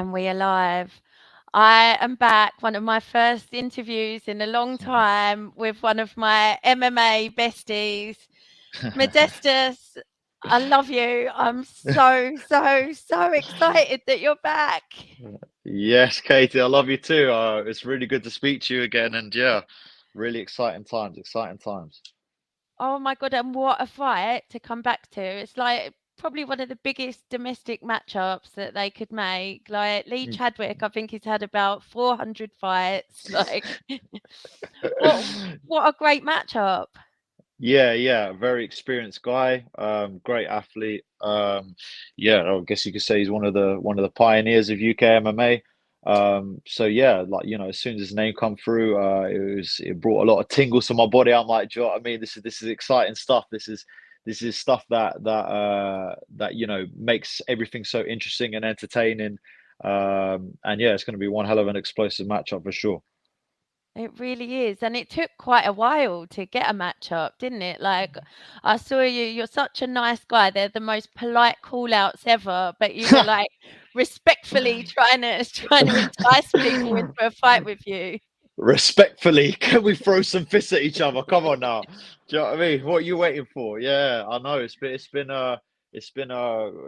And we are live. I am back. One of my first interviews in a long time with one of my MMA besties, Modestas. I love you. I'm so excited that you're back. Yes, Katie, I love you too. It's really good to speak to you again, and yeah, really exciting times, exciting times. Oh my God, and what a fight to come back to. It's like probably one of the biggest domestic matchups that they could make. Like Lee Mm. Chadwick, I think he's had about 400 fights. Like what what a great matchup. Yeah, very experienced guy, great athlete. Yeah, I guess you could say he's one of the pioneers of UK MMA. So yeah, like as soon as his name come through, it brought a lot of tingles to my body. I'm like, do you know what I mean? This is exciting stuff. This is stuff that makes everything so interesting and entertaining. And yeah, it's going to be one hell of an explosive matchup for sure. It really is. And it took quite a while to get a match up, didn't it? Like I saw you, you're such a nice guy. They're the most polite call outs ever, but you were like respectfully trying to entice people into a fight with you. Respectfully, can we throw some fists at each other? Come on now. Do you know what I mean? What are you waiting for? Yeah, I know.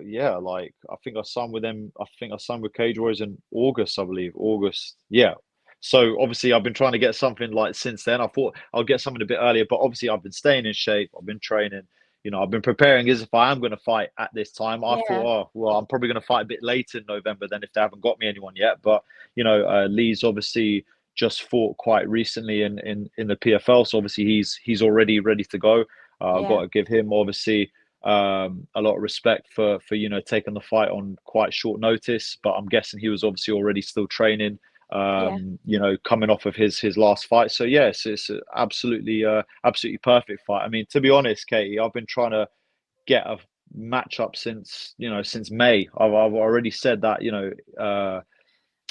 Yeah, like I think I signed with them. I think I signed with Cage Warriors in August, I believe. August. Yeah. So obviously I've been trying to get something like since then. I thought I'll get something a bit earlier, but obviously I've been staying in shape. I've been training. I've been preparing as if I am going to fight at this time. I Yeah, thought, oh, well, I'm probably going to fight a bit later in November than if they haven't got me anyone yet. But Lee's obviously just fought quite recently in the PFL, so obviously he's already ready to go. I've got yeah, to give him obviously a lot of respect for taking the fight on quite short notice, but I'm guessing he was obviously already still training. yeah. Coming off of his last fight, so yes, it's absolutely perfect fight. I mean, to be honest, Katie, I've been trying to get a matchup since May. I've already said that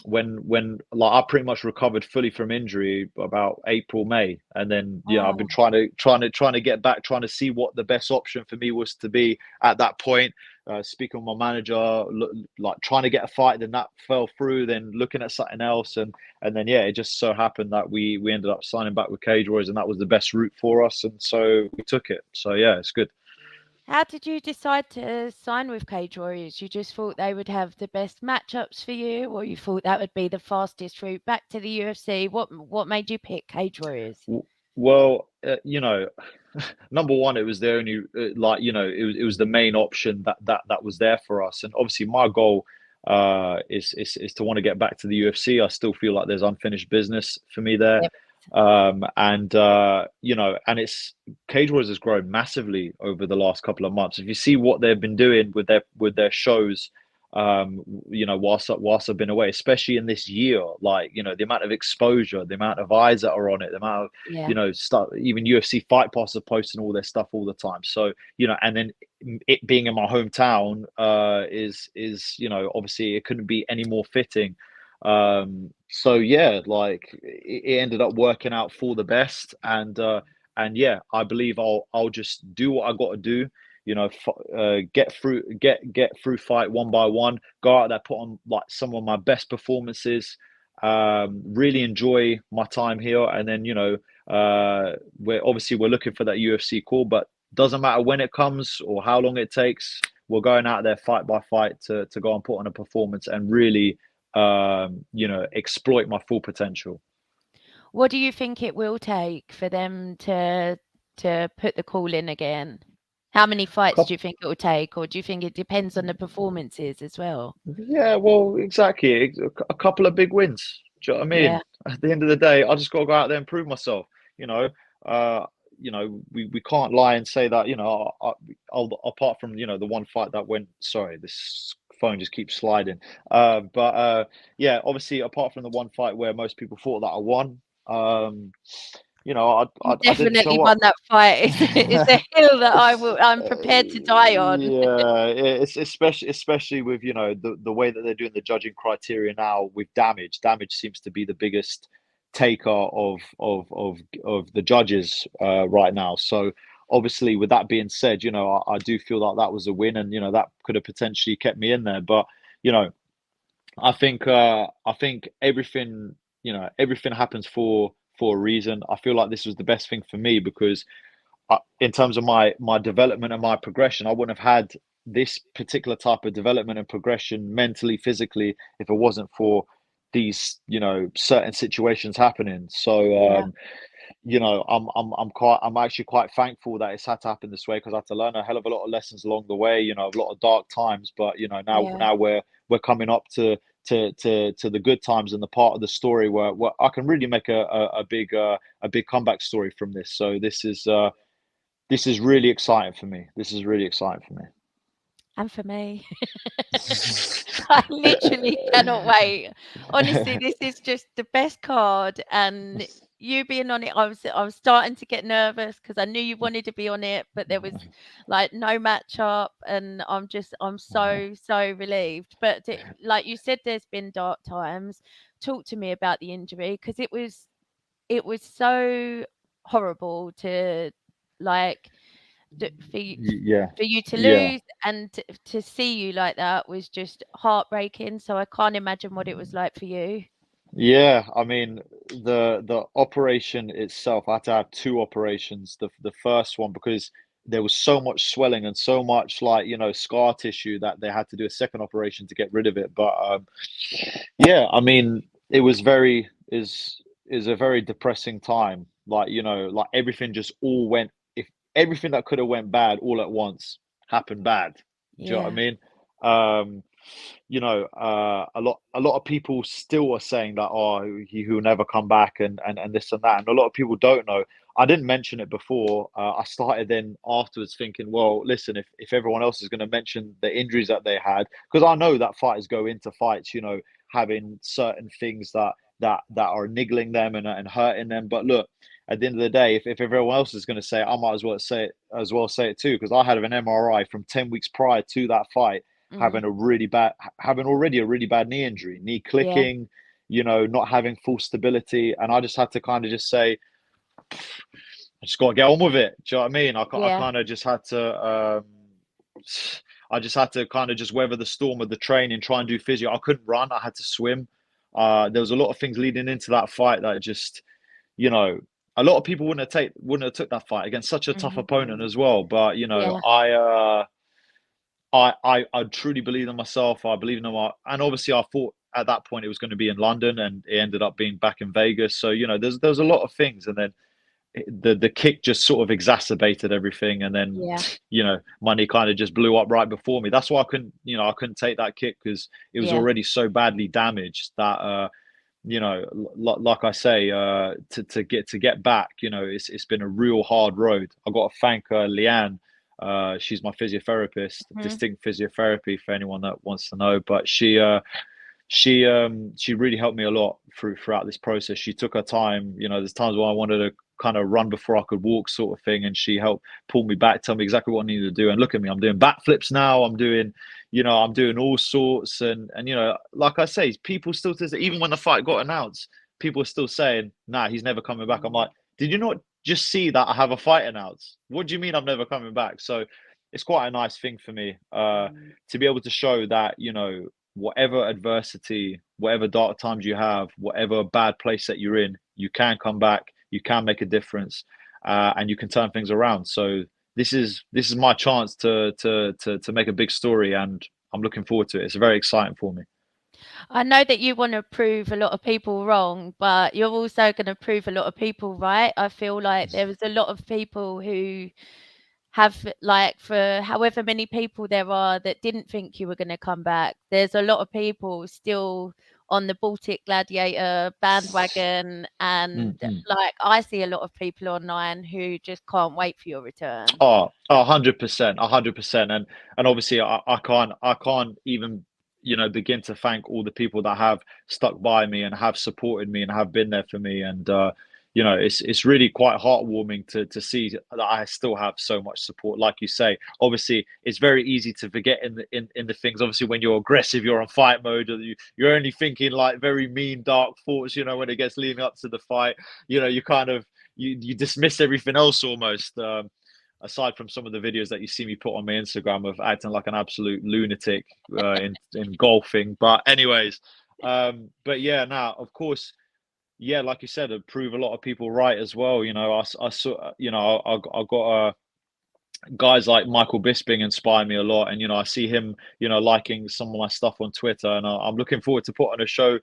when like I pretty much recovered fully from injury about April, May, and then I've been Oh, trying to get back, trying to see what the best option for me was to be at that point. Speaking with my manager, like trying to get a fight, then that fell through. Then looking at something else, and then it just so happened that we ended up signing back with Cage Warriors, and that was the best route for us, and so we took it. So yeah, it's good. how did you decide to sign with Cage Warriors? You just thought they would have the best matchups for you, or you thought that would be the fastest route back to the UFC? What made you pick Cage Warriors? Well, number one, it was the only it was the main option that was there for us, and obviously my goal is to want to get back to the UFC. I still feel like there's unfinished business for me there, Yep. and it's Cage Wars has grown massively over the last couple of months. If you see what they've been doing with their shows, whilst I've been away, especially in this year, like the amount of exposure, the amount of eyes that are on it, the amount of Yeah. stuff. Even UFC Fight Pass are posting all their stuff all the time. So and then it being in my hometown is obviously it couldn't be any more fitting. So yeah, like it ended up working out for the best, and yeah, I believe I'll just do what I got to do. Get through fight one by one. Go out there, put on like some of my best performances. Really enjoy my time here, and then we're looking for that UFC call, but doesn't matter when it comes or how long it takes. We're going out there fight by fight to go and put on a performance and really exploit my full potential. What do you think it will take for them to put the call in again? How many fights do you think it will take, or do you think it depends on the performances as well? Yeah, well, exactly. A couple of big wins. Do you know what I Yeah, mean? At the end of the day, I just got to go out there and prove myself. You know, uh, we can't lie and say that. Apart from the one fight that went. Sorry, this phone just keeps sliding. But yeah, obviously, apart from the one fight where most people thought that I won, you I didn't definitely show won up. that fight. It's a hill that I'm prepared to die on. Yeah, it's especially with the way that they're doing the judging criteria now with damage. Damage seems to be the biggest taker of the judges right now. So obviously, with that being said, I do feel like that was a win, and that could have potentially kept me in there. But you know, I think everything, everything happens for a reason. I feel like this was the best thing for me because in terms of my development and my progression, I wouldn't have had this particular type of development and progression mentally, physically, if it wasn't for these, certain situations happening. So, Yeah, I'm actually quite thankful that it's had to happen this way because I had to learn a hell of a lot of lessons along the way. A lot of dark times, but now yeah. now we're coming up to the good times and the part of the story where I can really make a big comeback story from this. So this is really exciting for me. This is really exciting for And for me. I literally cannot me. wait. Honestly, this is just the best card, and you being on it, I was starting to get nervous because I knew you wanted to be on it, but there was like no match up, and I'm so relieved. But like you said, there's been dark times. Talk to me about the injury because it was so horrible to like for you, Yeah, for you to yeah, lose and to see you like that was just heartbreaking. So I can't imagine what it was like for you. yeah. I mean, the operation itself, I had to have two operations. The first one because there was so much swelling and so much like scar tissue that they had to do a second operation to get rid of it. But yeah, I mean, it was very is a very depressing time. Like like everything just all went. If everything that could have went bad all at once happened bad. Do you know what I Yeah, mean? Um, a lot of people still are saying that he will never come back and this and that, and a lot of people don't know. I didn't mention it before. I started then afterwards thinking, well, listen, if everyone else is going to mention the injuries that they had, because I know that fighters go into fights, having certain things that are niggling them and hurting them. But look, at the end of the day, if everyone else is going to say it, I might as well say it too, because I had an MRI from 10 weeks prior to that fight mm, having already a really bad knee injury, knee yeah, clicking, not having full stability. And I just had to kind of just say, I just got to get on with it. Do you know what I mean? I yeah, kind of just had to, I just had to kind of just weather the storm of the training, try and do physio. I couldn't run. I had to swim. There was a lot of things leading into that fight that just, you know, a lot of people wouldn't have took that fight against such a tough hmm, opponent as well. But yeah, I truly believe in myself. I believe in my, and obviously I thought at that point it was going to be in London, and it ended up being back in Vegas. So there's a lot of things, and then the kick just sort of exacerbated everything, and then yeah, money kind of just blew up right before me. That's why I couldn't take that kick because it was yeah, already so badly damaged that like I say, to get back, it's been a real hard road. I've got to thank Leanne. She's my physiotherapist, hmm, Distinct Physiotherapy for anyone that wants to know. But she really helped me a lot throughout this process. She took her time. There's times where I wanted to kind of run before I could walk, sort of thing, and she helped pull me back, tell me exactly what I needed to do. And look at me, I'm doing backflips now. I'm doing all sorts, and like I say, people still to even when the fight got announced, people are still saying, "Nah, he's never coming back." I'm like, did you not just see that I have a fight announced? What do you mean I'm never coming back? So it's quite a nice thing for me to be able to show that whatever adversity, whatever dark times you have, whatever bad place that you're in, you can come back, you can make a difference, and you can turn things around. So this is my chance to make a big story, and I'm looking forward to it. It's very exciting for me. I know that you want to prove a lot of people wrong, but you're also going to prove a lot of people right. I feel like there was a lot of people who have like for however many people there are that didn't think you were going to come back. There's a lot of people still on the Baltic Gladiator bandwagon, and Mm-mm. like I see a lot of people online who just can't wait for your return. Oh, 100%, 100%, and obviously I can't even begin to thank all the people that have stuck by me and have supported me and have been there for me, and it's really quite heartwarming to see that I still have so much support. Like you say, obviously it's very easy to forget in the things. Obviously, when you're aggressive, you're on fight mode, or you're only thinking like very mean, dark thoughts. When it gets leading up to the fight, you kind of you dismiss everything else almost. aside from some of the videos that you see me put on my Instagram of acting like an absolute lunatic in golfing. But anyways, but yeah, now of course, yeah, like you said, it prove a lot of people right as well. I saw, I got guys like Michael Bisping inspire me a lot, and I see him, liking some of my stuff on Twitter, and I'm looking forward to putting a show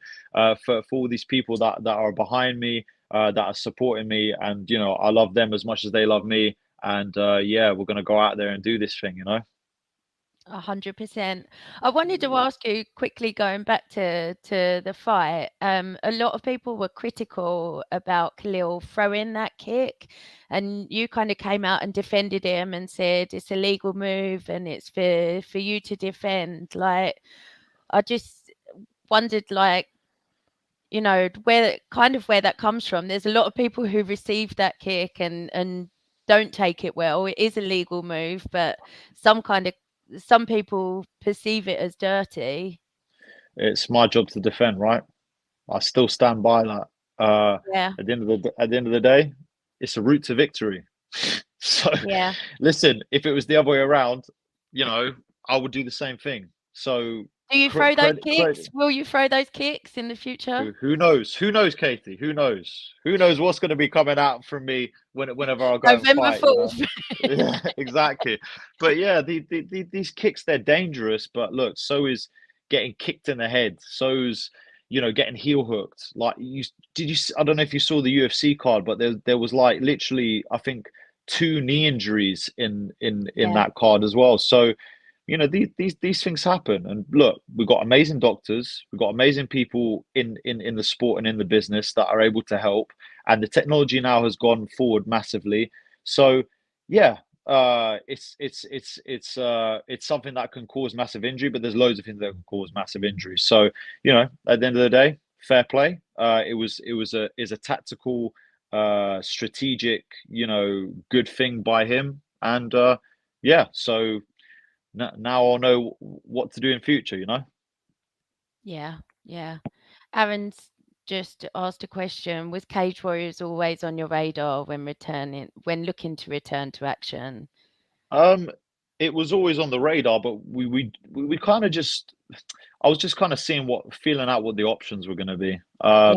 for all these people that are behind me, that are supporting me, and I love them as much as they love me, and yeah, we're gonna go out there and do this thing. 100%. I wanted to ask you quickly, going back to the fight. A lot of people were critical about Khalil throwing that kick, and you kind of came out and defended him and said it's a legal move and it's for you to defend. Like, I just wondered, like, where that comes from. There's a lot of people who receive that kick and don't take it well. It is a legal move, but some kind of some people perceive it as dirty. It's my job to defend, right? I still stand by that. Yeah, At the end of the day, it's a route to victory. So, yeah. listen, if it was the other way around, you know, I would do the same thing. So, Do you throw those credit. kicks? Will you throw those kicks in the future? Who knows? Who knows, Katie? Who knows? Who knows what's going to be coming out from me whenever I go and November fight? You know. 4th. Yeah, exactly. But yeah, these kicks, they're dangerous. But look, so is getting kicked in the head. So's getting heel hooked. Like I don't know if you saw the UFC card, but there was like literally I think two knee injuries in Yeah. that card as well. So these things happen, and look, we've got amazing doctors, we've got amazing people in the sport and in the business that are able to help, and the technology now has gone forward massively. So yeah, it's something that can cause massive injury, but there's loads of things that can cause massive injury. So at the end of the day, fair play. It was a tactical, strategic, good thing by him, and yeah, so now I'll know what to do in future. Yeah, yeah. Aaron's just asked a question. Was Cage Warriors always on your radar when looking to return to action? Um, it was always on the radar, but we kind of just I was just kind of feeling out what the options were going to be. Yeah,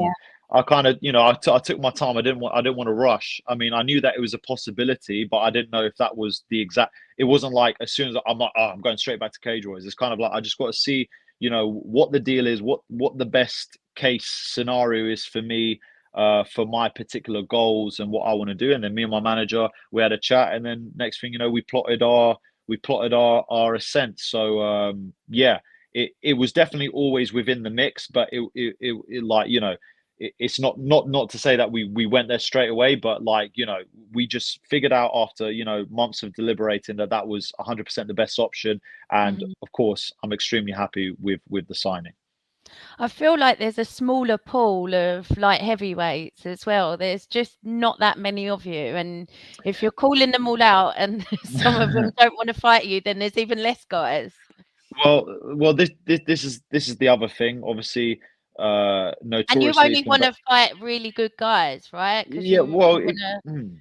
I kind of, I took my time. I didn't want to rush. I mean, I knew that it was a possibility, but I didn't know if that was the exact. It wasn't like as soon as I'm like, oh, I'm going straight back to Cage Warriors. It's kind of like I just got to see, what the deal is, what the best case scenario is for me, for my particular goals and what I want to do. And then me and my manager, we had a chat, and then next thing you know, we plotted our ascent. So yeah, it was definitely always within the mix, but it like it's not to say that we went there straight away, but like we just figured out after months of deliberating that was 100% the best option, and mhm. of course I'm extremely happy with the signing. I feel like there's a smaller pool of light heavyweights as well. There's just not that many of you, and if you're calling them all out and some of them don't wanna fight you, then there's even less guys. Well, this is the other thing. Obviously, And you notoriously, it's only been wanna fight really good guys, right? 'Cause yeah. you Well, wanna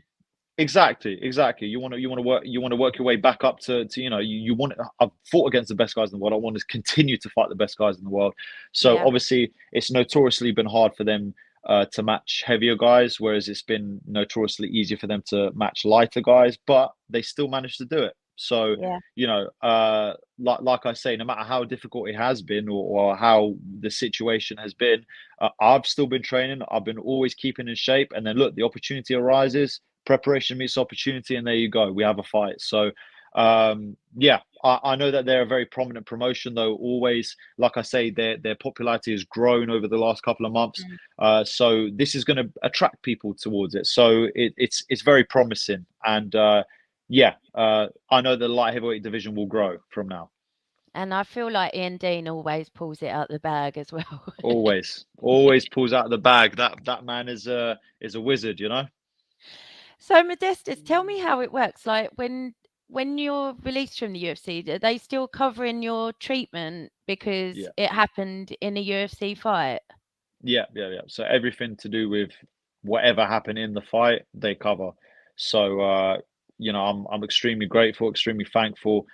exactly. You want to work your way back up to you want. I've fought against the best guys in the world. I want to continue to fight the best guys in the world. So yeah, obviously, it's notoriously been hard for them to match heavier guys, whereas it's been notoriously easier for them to match lighter guys. But they still managed to do it. So yeah, like I say, no matter how difficult it has been, or how the situation has been, I've still been training. I've been always keeping in shape, and then look, the opportunity arises, preparation meets opportunity, and there you go, we have a fight. So yeah, I know that they're a very prominent promotion, though. Always, like I say, their popularity has grown over the last couple of months. mm. So this is going to attract people towards it. So it's very promising, and yeah, I know the light heavyweight division will grow from now. And I feel like Ian Dean always pulls it out the bag as well. Always pulls out of the bag. That man is a wizard. So Modestas, tell me how it works. Like when you're released from the UFC, are they still covering your treatment because Yeah. it happened in a UFC fight? Yeah. So everything to do with whatever happened in the fight, they cover. So I'm extremely grateful, extremely thankful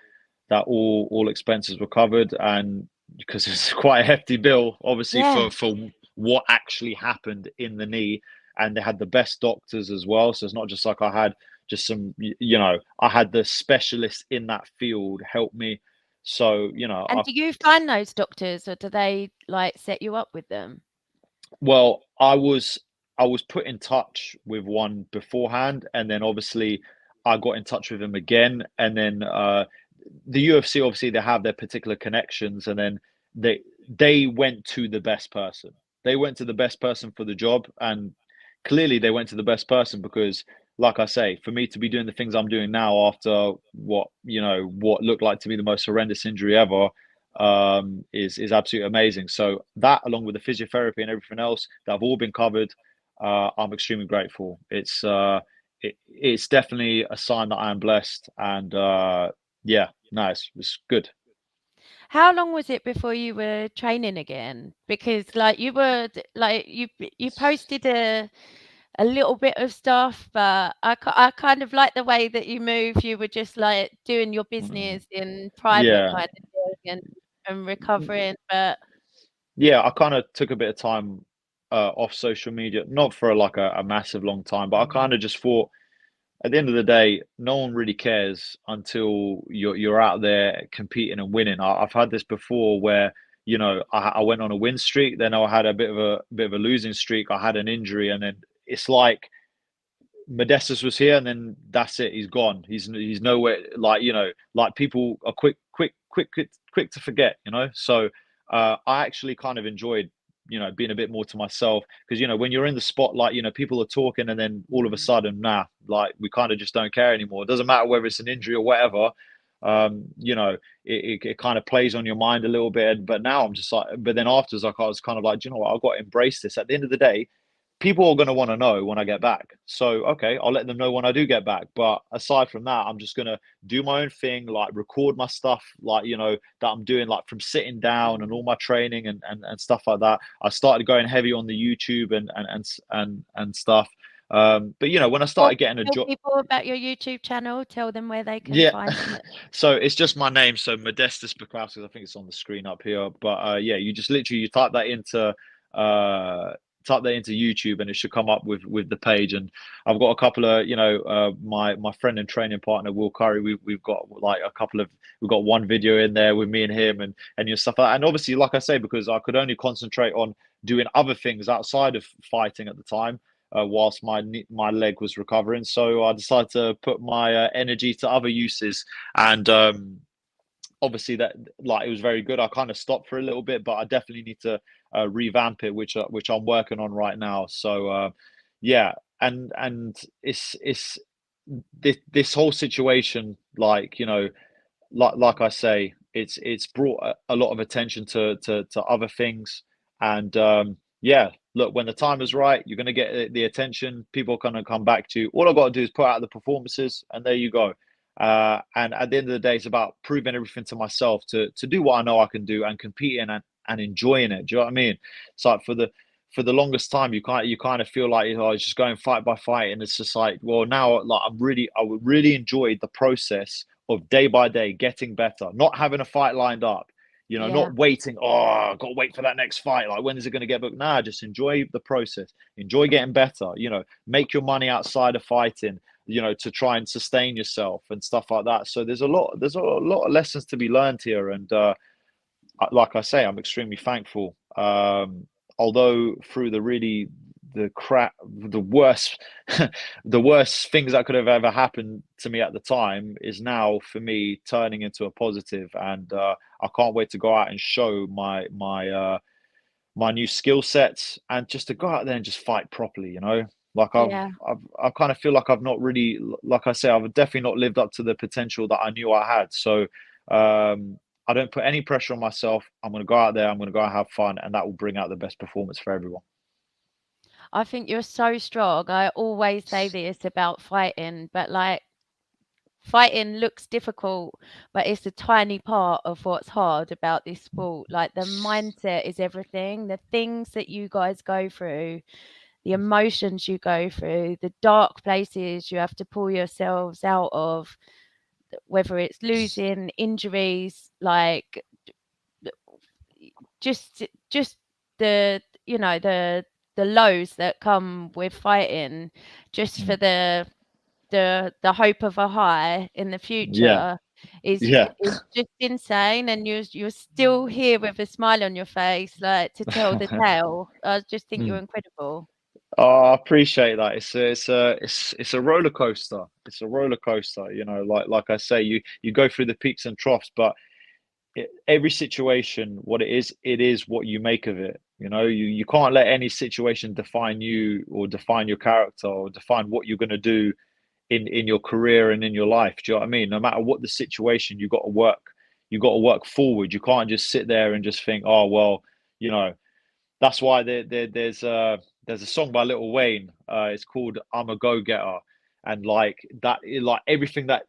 that all expenses were covered, and because it's quite a hefty bill, obviously Yeah. for what actually happened in the knee, and they had the best doctors as well. So it's not just like I had just I had the specialists in that field help me. So And do you find those doctors, or do they, like, set you up with them? well, I was put in touch with one beforehand, and then obviously I got in touch with him again, and then the UFC, obviously they have their particular connections, and then they they went to the best person. They went to the best person for the job, and clearly they went to the best person because, like I say, for me to be doing the things I'm doing now after what looked like to be the most horrendous injury ever, is absolutely amazing. So that, along with the physiotherapy and everything else that have all been covered, I'm extremely grateful. It's definitely a sign that I am blessed, and yeah, nice. It's good. How long was it before you were training again? Because, like, you were like you posted a little bit of stuff, but I kind of like the way that you move. You were just like doing your Mm. business in private, Yeah. kind of thing, and recovering. But Yeah, I kind of took a bit of time off social media, not for like a massive long time, but I kind of just thought at the end of the day, no one really cares until you're out there competing and winning. I've had this before where I went on a win streak, then I had a bit of a losing streak. I had an injury, and then it's like Modestas was here, and then that's it. He's gone. He's nowhere. Like like people are quick to forget. So I actually kind of enjoyed being a bit more to myself, because when you're in the spotlight, people are talking, and then all of a sudden, nah, like we kind of just don't care anymore. It doesn't matter whether it's an injury or whatever. It kind of plays on your mind a little bit. But now I'm just like, but then afterwards, like I was kind of like, do you know what? I've got to embrace this. At the end of the day, people are going to want to know when I get back. So, okay, I'll let them know when I do get back. But aside from that, I'm just going to do my own thing, like record my stuff, like, that I'm doing, like from sitting down and all my training and stuff like that. I started going heavy on the YouTube and stuff. But, when I well, started getting a tell job, people about your YouTube channel. Tell them where they can yeah. find it. So it's just my name. So Modestas Bukauskus. I think it's on the screen up here. But yeah, you just literally you uh type that into YouTube, and it should come up with the page. And I've got a couple of my friend and training partner Will Curry. We've got like we've got one video in there with me and him, and stuff like that. And obviously, like I say, because I could only concentrate on doing other things outside of fighting at the time, whilst my leg was recovering. So I decided to put my energy to other uses, and obviously that, like, it was very good. I kind of stopped for a little bit, but I definitely need to revamp it, which I'm working on right now. So yeah, and it's this whole situation, like like I say, it's brought a lot of attention to other things, and yeah, look, when the time is right, you're going to get the attention. People are going to come back to you. All I got to do is put out the performances, and there you go. And at the end of the day, it's about proving everything to myself to do what I know I can do, and competing and enjoying it. Do you know what I mean? It's like for the longest time, you kind of feel like, it's just going fight by fight, and it's just like, well, now, like, I would really enjoy the process of day by day getting better, not having a fight lined up, Yeah. not waiting. Oh, I've got to wait for that next fight. Like, when is it going to get booked? Nah, just enjoy the process, enjoy getting better. Make your money outside of fighting. To try and sustain yourself and stuff like that. So there's a lot of lessons to be learned here, and like I say, I'm extremely thankful. Although through the crap, the worst, the worst things that could have ever happened to me at the time is now for me turning into a positive, and I can't wait to go out and show my new skill sets, and just to go out there and just fight properly. Like Yeah. I kind of feel like I've not really, like I say, I've definitely not lived up to the potential that I knew I had. So I don't put any pressure on myself. I'm going to go out there. I'm going to go and have fun, and that will bring out the best performance for everyone. I think you're so strong. I always say this about fighting, but like fighting looks difficult, but it's a tiny part of what's hard about this sport. Like the mindset is everything. The things that you guys go through, the emotions you go through, the dark places you have to pull yourselves out of, whether it's losing, injuries, like just the the lows that come with fighting, just for Mm. the hope of a high in the Yeah, future yeah. is just insane, and you're still here with a smile on your face, like, to tell the tale. I just think you're Mm. incredible. Oh, I appreciate that. It's a roller coaster. It's a roller coaster. Like I say, you go through the peaks and troughs, but every situation, what it is what you make of it. You can't let any situation define you or define your character or define what you're going to do in your career and in your life. Do you know what I mean? No matter what the situation, you got to work. You got to work forward. You can't just sit there and just think, oh well, you know. That's why there's a song by Lil Wayne. It's called "I'm a Go Getter," and like that, like everything that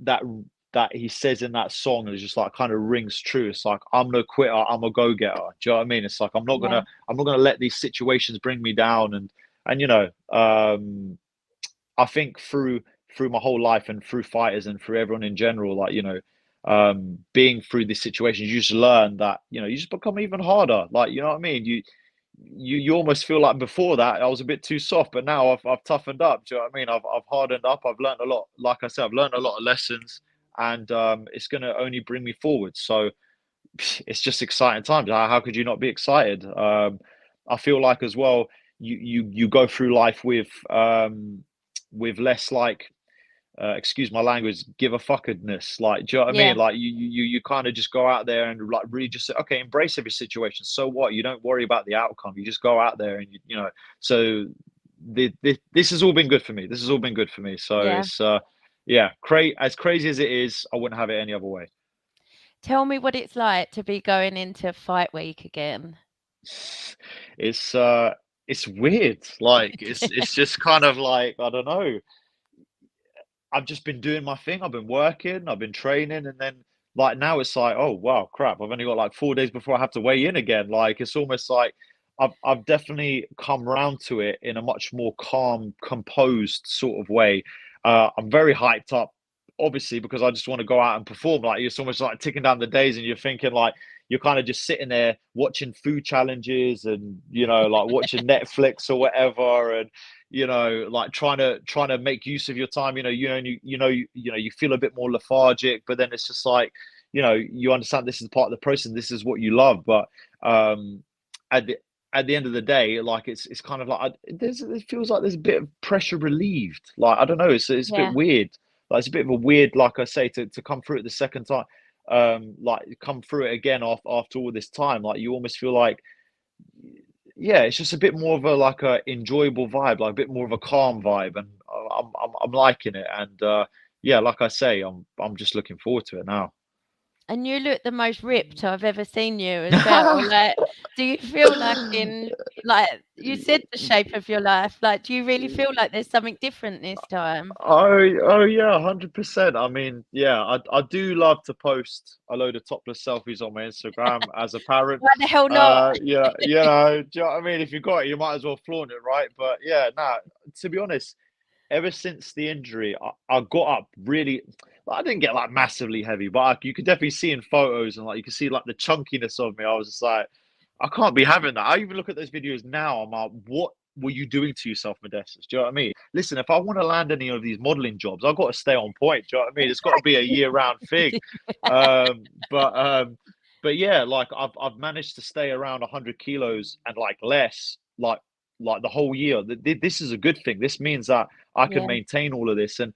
he says in that song is just like kind of rings true. It's like I'm no quitter, I'm a go getter. Do you know what I mean? It's like Yeah, I'm not gonna let these situations bring me down. And I think through my whole life and through fighters and through everyone in general, like being through these situations, you just learn that you just become even harder. Like you know what I mean? You almost feel like before that I was a bit too soft, but now I've toughened up. Do you know what I mean? I've hardened up. I've learned a lot. Like I said, I've learned a lot of lessons, and it's going to only bring me forward. So it's just exciting times. How could you not be excited? I feel like as well, you go through life with less like excuse my language, give a fuckedness. Like, do you know what I yeah, mean? Like, you kind of just go out there and like really just say, okay, embrace every situation. So what? You don't worry about the outcome. You just go out there and you know. So this has all been good for me. This has all been good for me. So yeah. it's yeah, as crazy as it is, I wouldn't have it any other way. Tell me what it's like to be going into fight week again. It's it's weird. Like it's just kind of like I don't know. I've just been doing my thing. I've been working, I've been training, and then like now it's like, oh wow, crap! I've only got like 4 days before I have to weigh in again. Like it's almost like I've definitely come round to it in a much more calm, composed sort of way. I'm very hyped up, obviously, because I just want to go out and perform. Like it's almost like ticking down the days, and you're thinking like you're kind of just sitting there watching food challenges and like watching Netflix or whatever, and like trying to make use of your time. You feel a bit more lethargic, but then it's just like, you understand this is part of the process. This is what you love, but at the at the end of the day, like it's kind of like it feels like there's a bit of pressure relieved. Like I don't know, it's a bit Yeah, weird. Like it's a bit of a weird, like I say, to come through it the second time, like come through it again after all this time. Like you almost feel like yeah, it's just a bit more of a like a enjoyable vibe, like a bit more of a calm vibe, and I'm liking it. And yeah, like I say, I'm just looking forward to it now. and you look the most ripped I've ever seen you as well. Like, do you feel like like you said, the shape of your life? Like, do you really feel like there's something different this time? Oh yeah, 100%. I mean, yeah, I do love to post a load of topless selfies on my Instagram as a parent. Why the hell not? Yeah, do you know what I mean? If you got it, you might as well flaunt it, right? But yeah, nah, to be honest, ever since the injury, I got up really. I didn't get like massively heavy, but you could definitely see in photos and like you can see like the chunkiness of me. I was just like, I can't be having that. I even look at those videos now. I'm like, what were you doing to yourself, Modestas? Do you know what I mean? Listen, if I want to land any of these modeling jobs, I've got to stay on point. Do you know what I mean? It's got to be a Exactly. year-round thing. Um, but um, but yeah, like I've managed to stay around 100 kilos and like less, like the whole year. This is a good thing. This means that I can Yeah, maintain all of this, and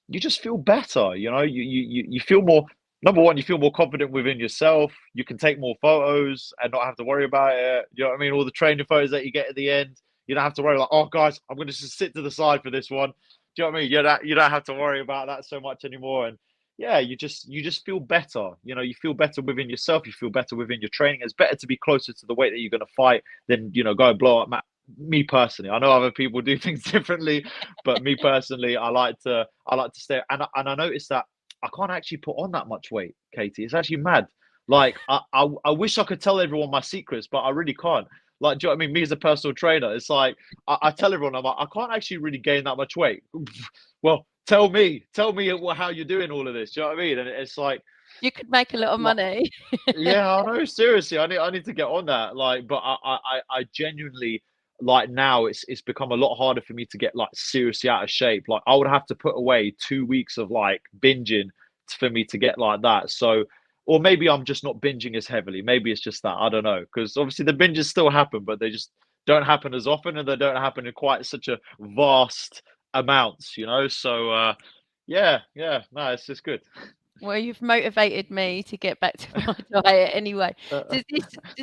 you just feel better. You feel more. Number one, you feel more confident within yourself. You can take more photos and not have to worry about it. You know what I mean? All the training photos that you get at the end, you don't have to worry like, oh guys, I'm going to just sit to the side for this one. Do you know what I mean? You don't have to worry about that so much anymore. And yeah, you just feel better. You feel better within yourself. You feel better within your training. It's better to be closer to the weight that you're going to fight than go and blow up. Me personally, I know other people do things differently, but me personally, I like to stay. And I noticed that I can't actually put on that much weight, Katie. It's actually mad. Like I wish I could tell everyone my secrets, but I really can't. Like, do you know what I mean? Me as a personal trainer, it's like I tell everyone, I'm like, I can't actually really gain that much weight. Well, tell me how you're doing all of this. Do you know what I mean? And it's You could make a lot of like money. yeah, I know. Seriously, I need to get on that. Like, but I genuinely like now it's become a lot harder for me to get like seriously out of shape. Like, I would have to put away 2 weeks of like binging for me to get like that. So, or maybe I'm just not binging as heavily. Maybe it's just that I don't know. Because obviously the binges still happen, but they just don't happen as often, and they don't happen in quite such a vast amounts. You know. So, yeah, yeah. No, it's just good. Well, you've motivated me to get back to my diet anyway. Does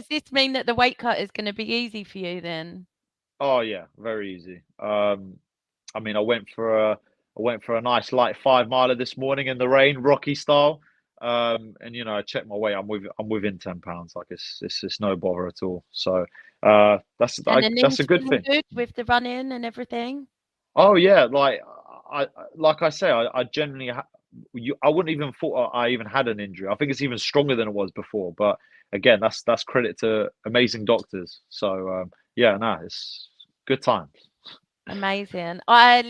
this mean that the weight cut is gonna be easy for you then? Oh yeah, very easy. I mean, I went for a nice light 5 miler this morning in the rain, Rocky style. And you know, I checked my weight. I'm within 10 pounds. Like it's no bother at all. So And the that's a knee's good feeling thing. good with the running and everything? Oh yeah, I like I say, I genuinely I wouldn't even thought I even had an injury. I think it's even stronger than it was before. But again, that's credit to amazing doctors. So yeah, no, it's good times. Amazing. I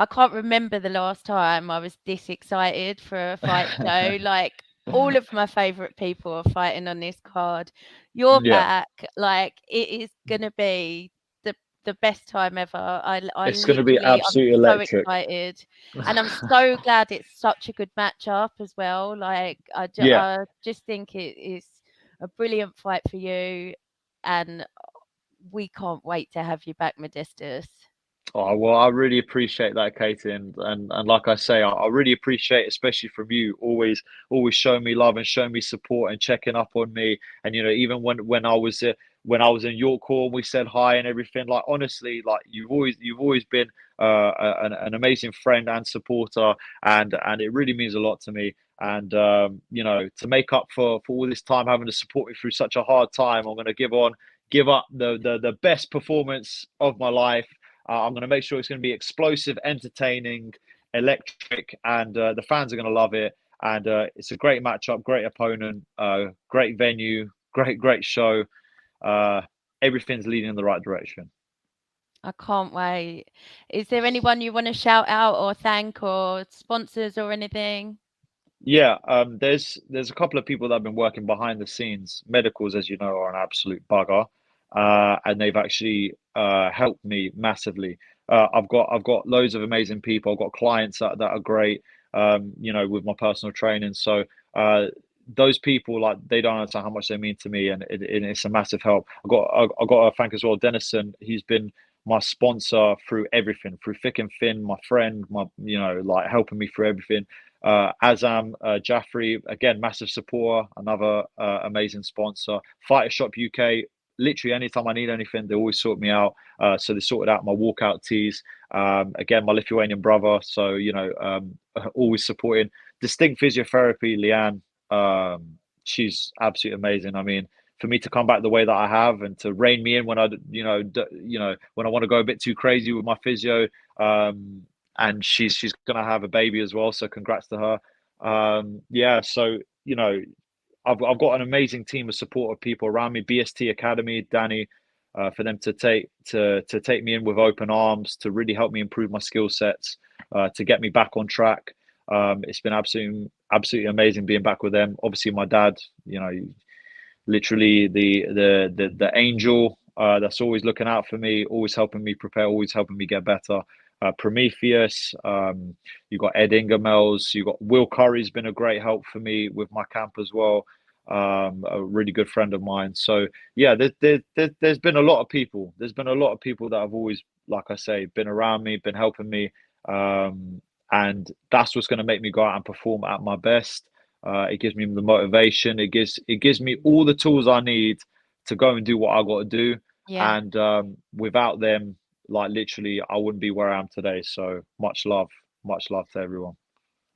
can't remember the last time I was this excited for a fight show. Like, all of my favorite people are fighting on this card. You're Yeah. back. Like, it is gonna be the the best time ever. It's going to be I'm absolutely so electric. excited, and I'm so glad it's such a good matchup as well. Like, Yeah. I just think it is a brilliant fight for you, and we can't wait to have you back, Modestas. Oh, well, I really appreciate that, Katie, and like I say, I really appreciate, especially from you, always showing me love and showing me support and checking up on me. And you know, even when I was in York Hall, we said hi and everything. Like honestly, like you've always been an amazing friend and supporter, and it really means a lot to me. And you know, to make up for all this time having to support me through such a hard time, I'm going to give up the best performance of my life. I'm going to make sure it's going to be explosive, entertaining, electric, and the fans are going to love it. And it's a great matchup, great opponent, great venue, great show. Uh, Everything's leading in the right direction. I can't wait. Is there anyone you want to shout out or thank or sponsors or anything? Yeah, there's a couple of people that have been working behind the scenes. Medicals, as you know, are an absolute bugger, and they've actually helped me massively. I've got loads of amazing people. I've got clients that are great, you know, with my personal training. So those people, like, they don't understand how much they mean to me, and it's a massive help. I got to thank as well Denison. He's been my sponsor through everything, through thick and thin. My friend, my you know, like helping me through everything. Azam Jaffrey, again, massive supporter, another amazing sponsor. Fighter Shop UK, literally anytime I need anything, they always sort me out. So they sorted out my walkout tees. Again, my Lithuanian brother, so you know, always supporting. Distinct Physiotherapy, Leanne, she's absolutely amazing. I mean, for me to come back the way that I have and to rein me in when you know, when I want to go a bit too crazy with my physio. And she's gonna have a baby as well. So congrats to her. Yeah, so you know, I've got an amazing team of supportive people around me. BST Academy, Danny, for them to take me in with open arms, to really help me improve my skill sets, to get me back on track. It's been absolutely amazing being back with them. Obviously, my dad, you know, literally the angel that's always looking out for me, always helping me prepare, always helping me get better. Prometheus, you got Ed Ingermells, you got Will Curry's been a great help for me with my camp as well. A really good friend of mine. So yeah, there's been a lot of people. There's been a lot of people that have always, like I say, been around me, been helping me, and that's what's going to make me go out and perform at my best. It gives me the motivation. It gives me all the tools I need to go and do what I got to do. Yeah. And without them, like literally, I wouldn't be where I am today. So much love to everyone.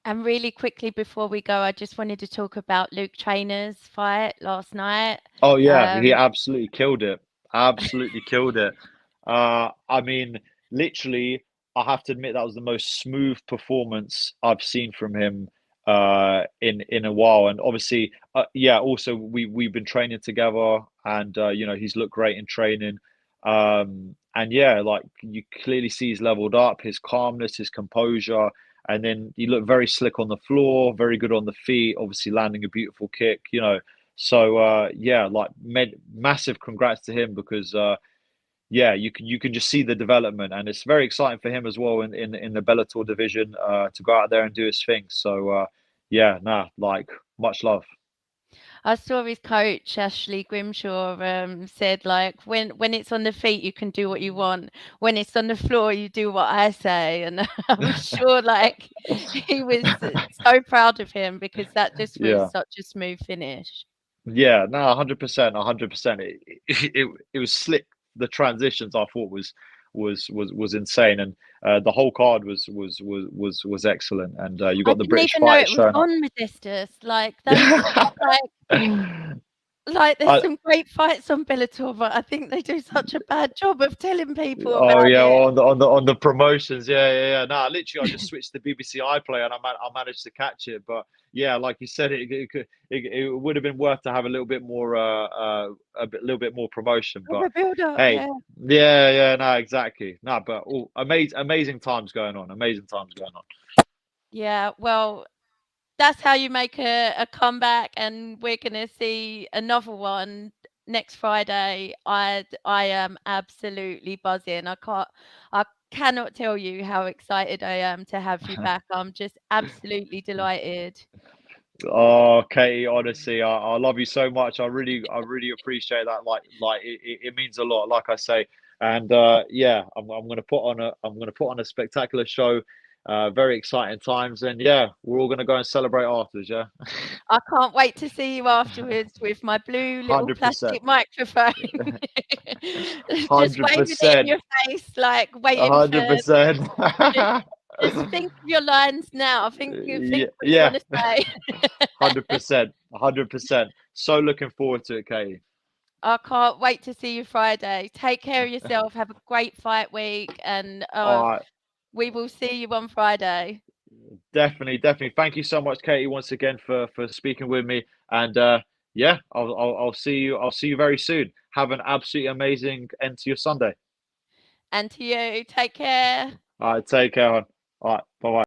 And really quickly before we go, I just wanted to talk about Luke Trainor's fight last night. Oh yeah, he Um, absolutely killed it. Absolutely killed it. I mean, literally, I have to admit that was the most smooth performance I've seen from him in a while. And obviously, yeah. Also, we've been training together. and he's looked great in training. And yeah, like you clearly see he's leveled up, his calmness, his composure, and then he looked very slick on the floor, very good on the feet, obviously landing a beautiful kick. So yeah, like massive congrats to him because yeah, you can just see the development, and it's very exciting for him as well in the Bellator division to go out there and do his thing. So yeah, nah, like much love. I saw his coach, Ashley Grimshaw, said like when it's on the feet you can do what you want. When it's on the floor you do what I say. And I'm sure like he was so proud of him because that just was Yeah. such a smooth finish. Yeah, no, 100%, 100%. It was slick. The transitions I thought was insane, and the whole card was excellent. And you I got the didn't British even know fighters it was showing up. on Modestas. Like they like like there's I, some great fights on Bellator, but I think they do such a bad job of telling people oh about yeah, it. on the promotions, yeah. Nah, literally, I just switched to BBC iPlayer and I managed to catch it. But yeah, like you said, it would have been worth to have a little bit more little bit more promotion. Of But a build up, hey, yeah. yeah, no, exactly, no, but amazing times going on, amazing times going on. Yeah, well, that's how you make a comeback, and we're gonna see another one next Friday. I am absolutely buzzing. I cannot tell you how excited I am to have you back. I'm just absolutely delighted. Oh, Katie, honestly, I love you so much. I really appreciate that. Like it means a lot. Like I say, and yeah, I'm gonna put on a spectacular show. Very exciting times, and yeah, we're all gonna go and celebrate afterwards. Yeah, I can't wait to see you afterwards with my blue little 100%, plastic microphone. Just hundred waving it in percent, your face, like waiting for 100%. just just think of your lines now. Think what you Yeah, wanna say. 100%, 100%. So looking forward to it, Katie. I can't wait to see you Friday. Take care of yourself, have a great fight week, and, All right. we will see you on Friday. Definitely, definitely. Thank you so much, Katie, once again for speaking with me. And yeah, I'll see you. I'll see you very soon. Have an absolutely amazing end to your Sunday. And to you, take care. All right, take care. Hon. All right, bye bye.